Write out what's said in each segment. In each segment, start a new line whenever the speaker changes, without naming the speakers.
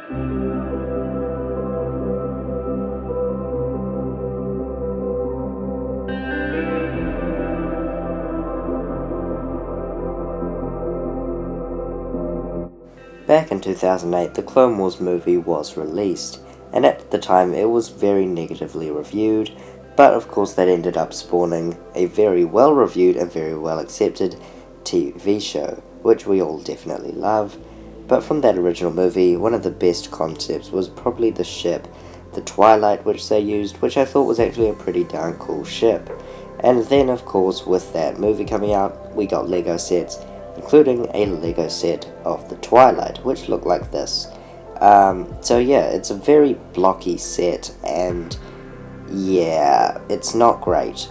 Back in 2008, the Clone Wars movie was released, and at the time it was very negatively reviewed, but of course that ended up spawning a very well reviewed and very well accepted TV show, which we all definitely love. But from that original movie, one of the best concepts was probably the ship, the Twilight, which they used, which I thought was actually a pretty darn cool ship. And then of course with that movie coming out, we got Lego sets, including a Lego set of the Twilight, which looked like this. So yeah, it's a very blocky set, and yeah, it's not great.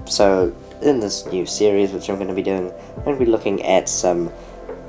So in this new series, which I'm going to be doing, I'm going to be looking at some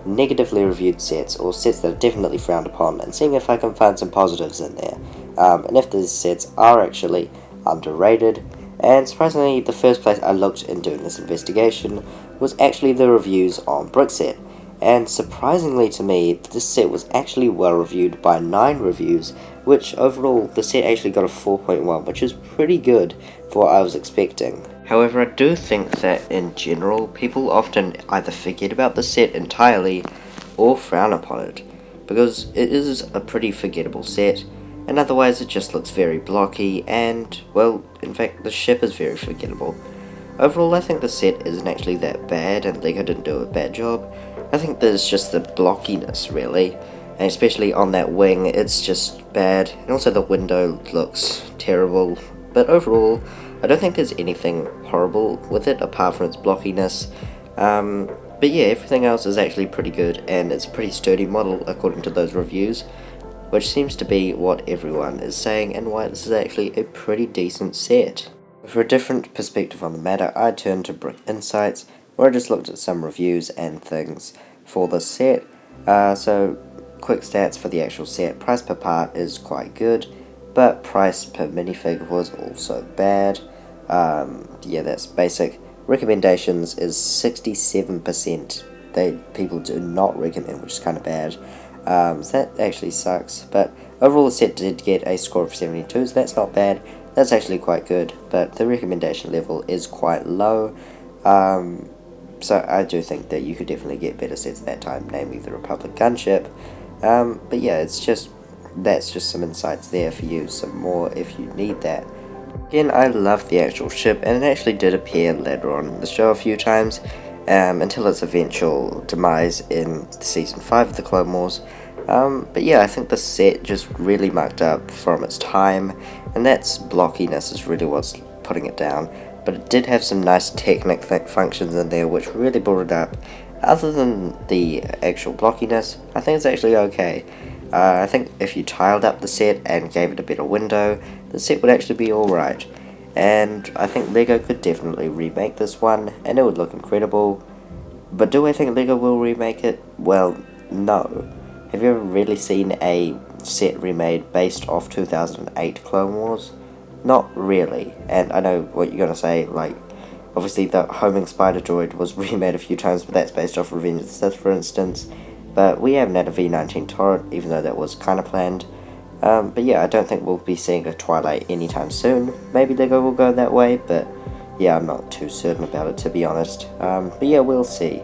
negatively reviewed sets, or sets that are definitely frowned upon, and seeing if I can find some positives in there, and if these sets are actually underrated. And surprisingly, the first place I looked in doing this investigation was actually the reviews on Brickset. And surprisingly to me, this set was actually well reviewed by 9 reviews, which overall the set actually got a 4.1, which is pretty good for what I was expecting. However, I do think that in general, people often either forget about the set entirely or frown upon it, because it is a pretty forgettable set, and otherwise it just looks very blocky, and, well, in fact, the ship is very forgettable. Overall, I think the set isn't actually that bad, and LEGO didn't do a bad job. I think there's just the blockiness, really, and especially on that wing, it's just bad, and also the window looks terrible, but overall, I don't think there's anything horrible with it, apart from its blockiness. But yeah, everything else is actually pretty good, and it's a pretty sturdy model, according to those reviews, which seems to be what everyone is saying, and why this is actually a pretty decent set. For a different perspective on the matter, I turned to Brick Insights, where I just looked at some reviews and things for the set. So, quick stats for the actual set. Price per part is quite good, but price per minifig was also bad. Yeah, that's basic. Recommendations is 67%. People do not recommend, which is kind of bad. So that actually sucks, but overall the set did get a score of 72, so that's not bad. That's actually quite good, but the recommendation level is quite low. So I do think that you could definitely get better sets at that time, namely the Republic gunship. But yeah, that's just some insights there for you, some more if you need that. Again, I love the actual ship, and it actually did appear later on in the show a few times, until its eventual demise in Season 5 of the Clone Wars. But yeah, I think the set just really mucked up from its time, and that's blockiness is really what's putting it down. But it did have some nice technic functions in there which really brought it up. Other than the actual blockiness, I think it's actually okay. I think if you tiled up the set and gave it a better window, the set would actually be alright. And I think LEGO could definitely remake this one, and it would look incredible. But do I think LEGO will remake it? Well, no. Have you ever really seen a set remade based off 2008 Clone Wars? Not really. And I know what you're gonna say, like, obviously the homing spider droid was remade a few times, but that's based off Revenge of the Sith, for instance. But we haven't had a V19 turret, even though that was kind of planned. But yeah, I don't think we'll be seeing a Twilight anytime soon. Maybe LEGO will go that way, but yeah, I'm not too certain about it, to be honest. But yeah, we'll see.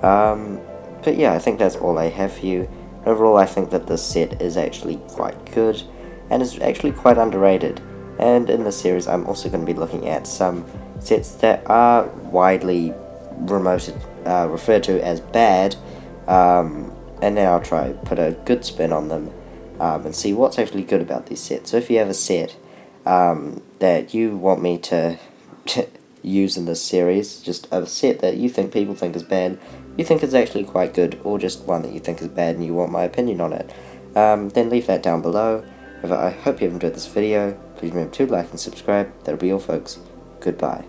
But yeah, I think that's all I have for you. Overall, I think that this set is actually quite good, and is actually quite underrated. And in this series, I'm also going to be looking at some sets that are widely referred to as bad, and then I'll try to put a good spin on them, and see what's actually good about these sets. So if you have a set that you want me to use in this series, just a set that you think people think is bad, you think is actually quite good, or just one that you think is bad and you want my opinion on it, then leave that down below. I hope you have enjoyed this video. Please remember to like and subscribe. That'll be all, folks. Goodbye.